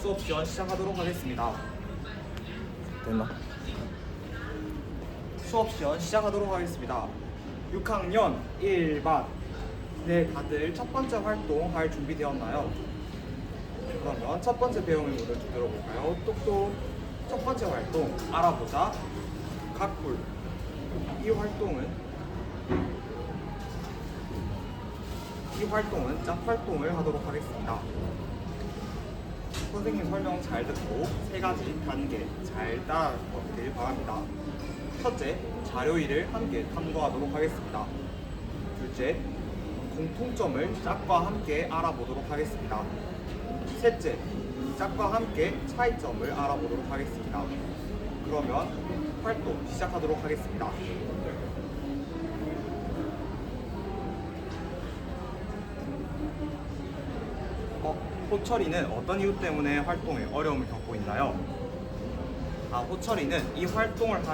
수업 시간 시작하도록 하겠습니다. 됐나? 수업 시간 시작하도록 하겠습니다. 6학년 1반. 네, 다들 첫 번째 활동 할 준비 되었나요? 그러면 첫 번째 배움을 모두 들어볼까요? 똑똑. 첫 번째 활동 알아보자. 각불. 이 활동은 짝활동을 하도록 하겠습니다. 선생님 설명 잘 듣고 세 가지 단계 잘 따라오길 바랍니다. 첫째, 자료일을 함께 탐구하도록 하겠습니다. 둘째, 공통점을 짝과 함께 알아보도록 하겠습니다. 셋째, 짝과 함께 차이점을 알아보도록 하겠습니다. 그러면 활동 시작하도록 하겠습니다. 호철이는 어떤 이유 때문에 활동에 어려움을 겪고 있나요? 호철이는 이 활동을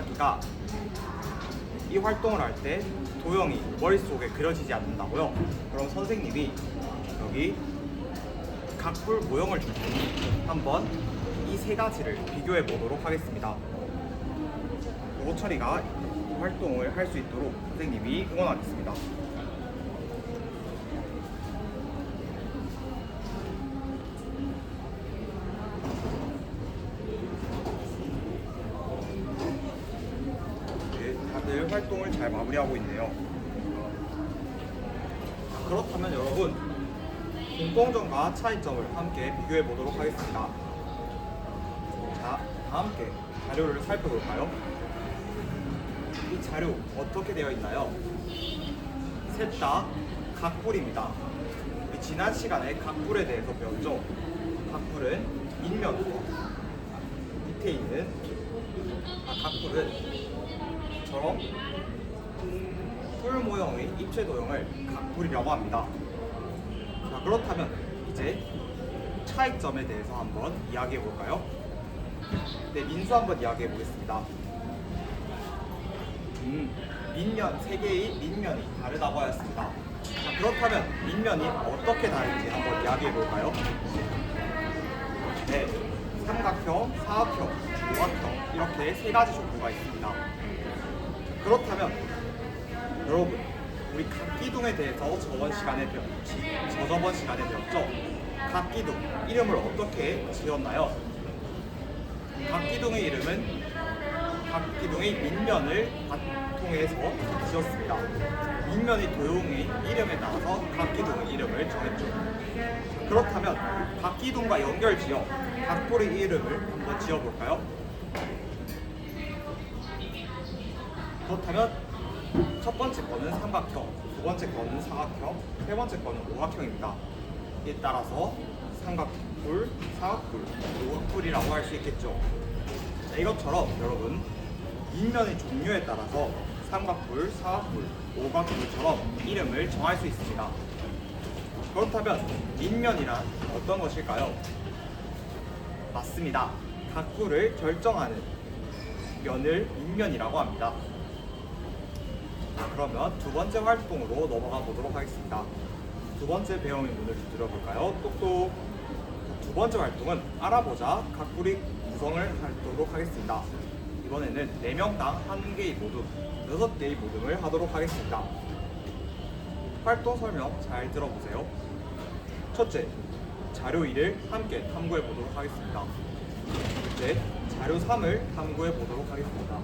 할 때 도형이 머릿속에 그려지지 않는다고요? 그럼 선생님이 여기 각불 모형을 줄 테니 한번 이 세 가지를 비교해 보도록 하겠습니다. 호철이가 활동을 할 수 있도록 선생님이 응원하겠습니다. 다들 활동을 잘 마무리하고 있네요. 그렇다면 여러분, 공통점과 차이점을 함께 비교해 보도록 하겠습니다. 자, 다 함께 자료를 살펴볼까요? 이 자료 어떻게 되어 있나요? 셋 다 각불입니다. 우리 지난 시간에 각불에 대해서 배웠죠? 각불은 인면 밑에 있는 각불은 처럼 뿔 모형의 입체 도형을 각불이라고 합니다. 자, 그렇다면 이제 차이점에 대해서 한번 이야기해 볼까요? 네, 민수 한번 이야기해 보겠습니다. 밑면, 세 개의 밑면이 다르다고 하였습니다. 자, 그렇다면 밑면이 어떻게 다른지 한번 이야기해 볼까요? 네, 삼각형, 사각형, 오각형 이렇게 세 가지 종류가 있습니다. 그렇다면 여러분, 우리 각기둥에 대해서 저번 시간에 배웠죠? 각기둥 이름을 어떻게 지었나요? 각기둥의 이름은 각기둥의 밑면을 바통해서 지었습니다. 밑면의 도형의 이름에 따라서 각기둥의 이름을 정했죠. 그렇다면 각기둥과 연결지어 각불의 이름을 한번 지어볼까요? 그렇다면 첫 번째 거는 삼각형, 두 번째 거는 사각형, 세 번째 거는 오각형입니다. 이에 따라서 삼각불, 사각불, 오각불이라고 할 수 있겠죠. 자, 이것처럼 여러분, 밑면의 종류에 따라서 삼각불, 사각불, 오각불처럼 이름을 정할 수 있습니다. 그렇다면 밑면이란 어떤 것일까요? 맞습니다. 각불을 결정하는 면을 밑면이라고 합니다. 그러면 두 번째 활동으로 넘어가 보도록 하겠습니다. 두 번째 배움의 문을 들어볼까요? 똑똑. 두 번째 활동은 알아보자 각불의 구성을 하도록 하겠습니다. 이번에는 4명당 1개의 모둠, 6개의 모둠을 하도록 하겠습니다. 활동 설명 잘 들어보세요. 첫째, 자료 1을 함께 탐구해 보도록 하겠습니다. 둘째, 자료 3을 탐구해 보도록 하겠습니다.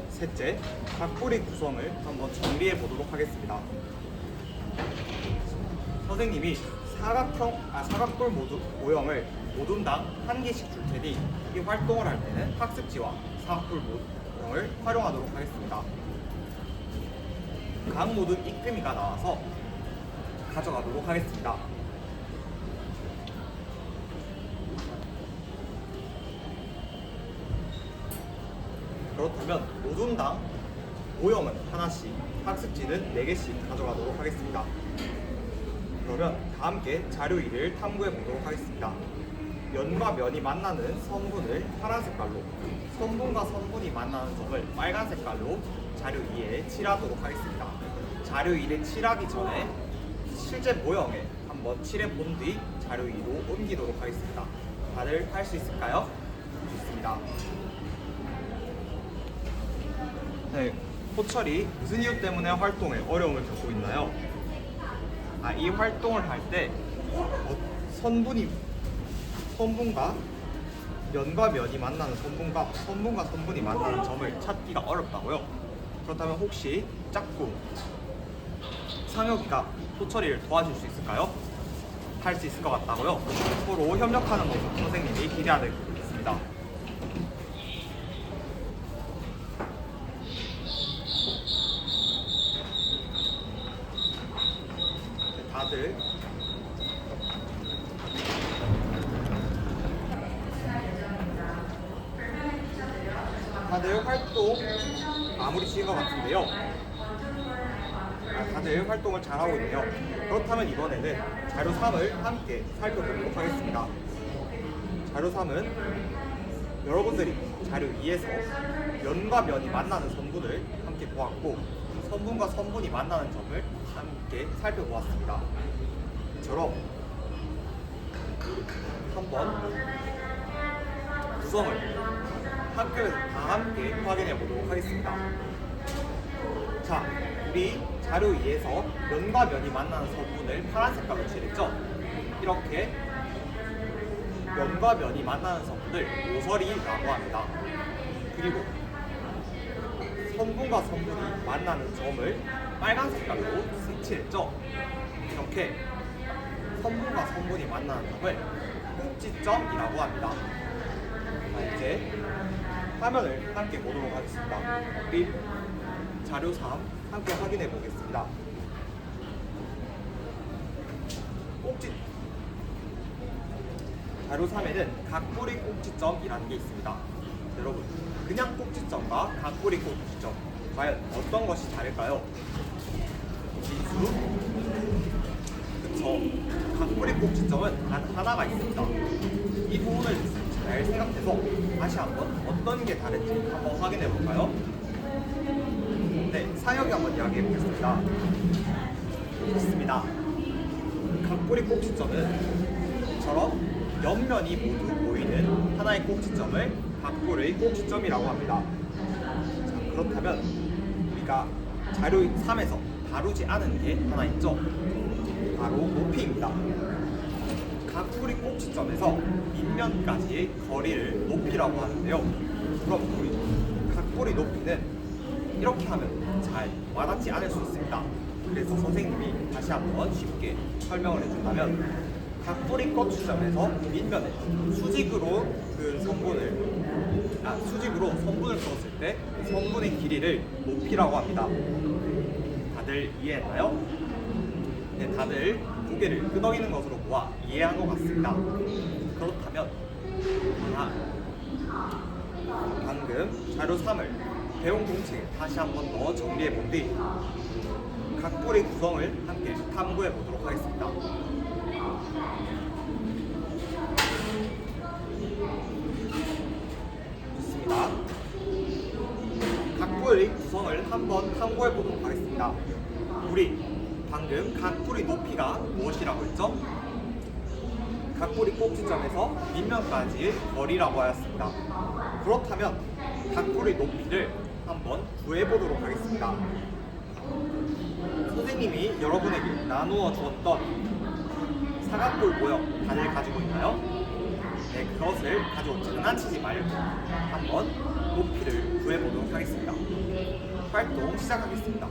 셋째, 각불의 구성을 한번 정리해 보도록 하겠습니다. 선생님이 사각불 모형을 모둠당 1개씩 줄 테니 이 활동을 할 때는 학습지와 사각불 모형을 활용하도록 하겠습니다. 각 모둠 입금이가 나와서 가져가도록 하겠습니다. 그렇다면 모둠당 모형은 하나씩, 학습지는 4개씩 가져가도록 하겠습니다. 그러면 다 함께 자료 1을 탐구해 보도록 하겠습니다. 면과 면이 만나는 선분을 파란 색깔로, 선분과 선분이 만나는 점을 빨간 색깔로 자료 2에 칠하도록 하겠습니다. 자료 1에 칠하기 전에 실제 모형에 한번 칠해 본 뒤 자료 2로 옮기도록 하겠습니다. 다들 할 수 있을까요? 좋습니다. 네, 호철이 무슨 이유 때문에 활동에 어려움을 겪고 있나요? 이 활동을 할 때 선분과 면과 면이 만나는 선분과 선분이 만나는 점을 찾기가 어렵다고요. 그렇다면 혹시 짝꿍 상혁이가 호철이를 도와줄 수 있을까요? 할 수 있을 것 같다고요. 서로 협력하는 모습 선생님이 기대하고 있습니다. 다들 활동 마무리 지은 것 같은데요. 다들 활동을 잘하고 있네요. 그렇다면 이번에는 자료 3을 함께 살펴보도록 하겠습니다. 자료 3은 여러분들이 자료 2에서 면과 면이 만나는 선분을 함께 보았고 선분과 선분이 만나는 점을 함께 살펴보았습니다. 이처럼 한번 구성을 학교에서 다 함께 확인해 보도록 하겠습니다. 자, 우리 자료 2에서 면과 면이 만나는 선분을 파란 색깔로 칠했죠? 이렇게 면과 면이 만나는 선분을 모서리라고 합니다. 그리고 선분과 선분이 만나는 점을 빨간 색깔로 칠했죠? 이렇게 선분과 선분이 만나는 점을 꼭지점이라고 합니다. 자, 이제 화면을 함께 보도록 하겠습니다. 우리 자료 3 함께 확인해 보겠습니다. 자료 3에는 각뿌리 꼭지점이라는 게 있습니다. 여러분, 그냥 꼭지점과 각뿌리 꼭지점 과연 어떤 것이 다를까요? 진수? 그쵸. 각뿌리 꼭지점은 단 하나가 있습니다. 이 부분을 잘 생각해서 다시 한번 어떤 게 다른지 한번 확인해 볼까요? 네, 사역이 한번 이야기해 보겠습니다. 좋습니다. 각뿌리 꼭지점은 이처럼 옆면이 모두 보이는 하나의 꼭지점을 각뿌리 꼭지점이라고 합니다. 자, 그렇다면 우리가 자료 3에서 다루지 않은 게 하나 있죠? 바로 높이입니다. 각뿌리 꼭지점에서 밑면까지의 거리를 높이라고 하는데요. 그럼 우리 각뿌리 높이는 이렇게 하면 잘 와닿지 않을 수 있습니다. 그래서 선생님이 다시 한번 쉽게 설명을 해준다면 각뿌리 꼭지점에서 밑면에 수직으로 선분을 그었을 때 선분의 길이를 높이라고 합니다. 다들 이해했나요? 네, 다들 고개를 끄덕이는 것으로 보아 이해한 것 같습니다. 그렇다면 방금 자료 3을 배운 공책에 다시 한 번 더 정리해 본 뒤 각뿌리 구성을 함께 탐구해 보도록 하겠습니다. 좋습니다. 각뿌리 구성을 한번 탐구해 보도록 하겠습니다. 우리 방금 각뿌리 높이가 무엇이라고 했죠? 각뿌리 꼭지점에서 밑면까지의 거리라고 하였습니다. 그렇다면 각뿌리 높이를 한번 구해보도록 하겠습니다. 선생님이 여러분에게 나누어 주었던 사각볼 모형 다들 가지고 있나요? 네, 그것을 가지고 장난치지 말고 한번 높이를 구해보도록 하겠습니다. 활동 시작하겠습니다.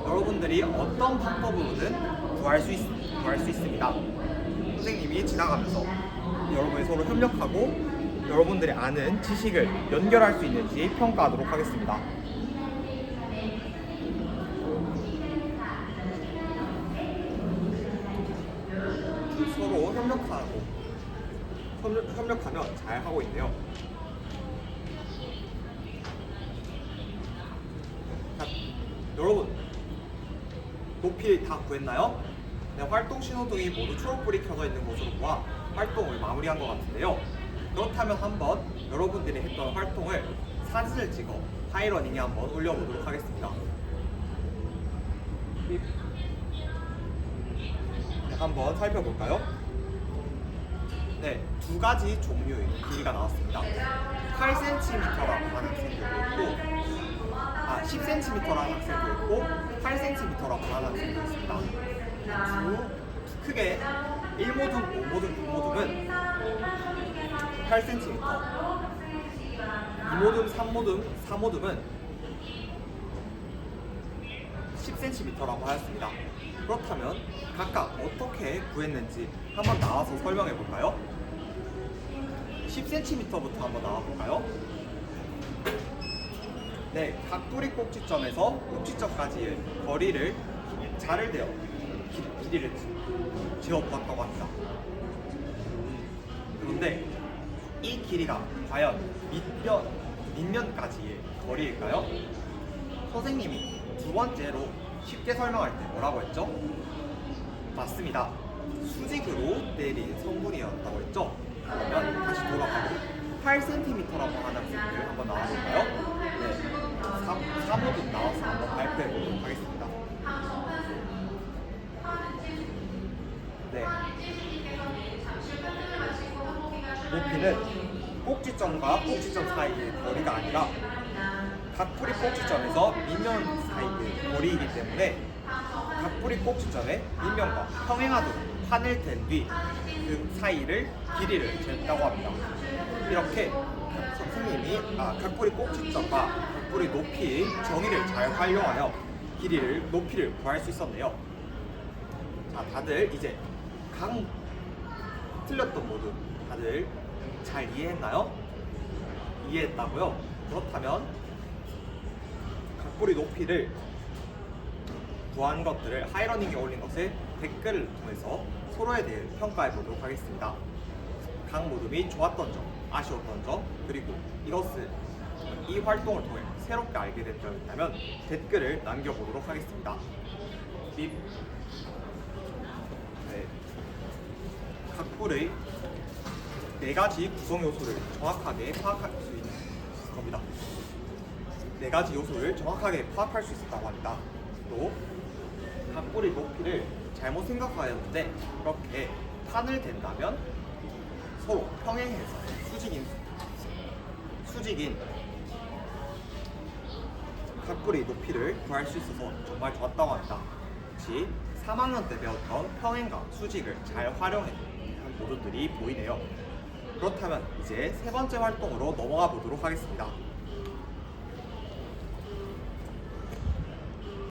여러분들이 어떤 방법으로든 구할 수 있습니다. 선생님이 지나가면서 여러분이 서로 협력하고 여러분들이 아는 지식을 연결할 수 있는지 평가하도록 하겠습니다. 서로 협력하면 잘 하고 있네요. 자, 여러분 높이 다 구했나요? 네, 활동 신호등이 모두 초록불이 켜져 있는 것으로 보아 활동을 마무리한 것 같은데요. 그렇다면 한번 여러분들이 했던 활동을 사진을 찍어 하이러닝에 한번 올려보도록 하겠습니다. 네, 한번 살펴볼까요? 네, 두 가지 종류의 길이가 나왔습니다. 8cm라고 하는 학생들도 있고, 10cm라는 학생도 있고, 8cm라고 하는 학생도 있습니다. 크게 1모듬, 5모듬, 6모듬은 8cm, 2모듬, 3모듬, 4모듬은 10cm라고 하였습니다. 그렇다면 각각 어떻게 구했는지 한번 나와서 설명해 볼까요? 10cm부터 한번 나와 볼까요? 네, 각도리 꼭지점에서 꼭지점까지의 거리를 자를 대어 길이를 재어보았다고 합니다. 그런데 이 길이가 과연 밑면까지의 거리일까요? 선생님이 두 번째로 쉽게 설명할 때 뭐라고 했죠? 맞습니다. 수직으로 때린 성분이었다고 했죠? 그러면 다시 돌아가고 8cm라고 하는 학생들 한번 나와볼까요? 네, 3호도 나와서 한번 발표해 보도록 하겠습니다. 네. 높이는 꼭지점과 꼭지점 사이의 거리가 아니라 각풀이 꼭지점에서 밑면 사이의 거리이기 때문에 각풀이 꼭지점에 밑면과 평행하도록 판을 댄 뒤 그 사이를 길이를 쟀다고 합니다. 이렇게 선생님이 각풀이 꼭지점과 각풀이 높이의 정의를 잘 활용하여 높이를 구할 수 있었네요. 자, 다들 이제 틀렸던 모두 다들 잘 이해했나요? 이해했다고요? 그렇다면 각볼의 높이를 구한 것들을 하이러닝에 올린 것을 댓글을 통해서 서로에 대해 평가해 보도록 하겠습니다. 각 모둠이 좋았던 점, 아쉬웠던 점, 그리고 이 활동을 통해 새롭게 알게 된 점이 있다면 댓글을 남겨보도록 하겠습니다. 네. 각볼의 4가지 구성 요소를 정확하게 파악할 수 있는 겁니다. 4가지 요소를 정확하게 파악할 수 있었다고 합니다. 또 각볼의 높이를 잘못 생각하였는데 이렇게 판을 댄다면 서로 평행해서 수직인 각볼의 높이를 구할 수 있어서 정말 좋았다고 합니다. 혹시 3학년 때 배웠던 평행과 수직을 잘 활용한 모듈들이 보이네요. 그렇다면 이제 세 번째 활동으로 넘어가 보도록 하겠습니다.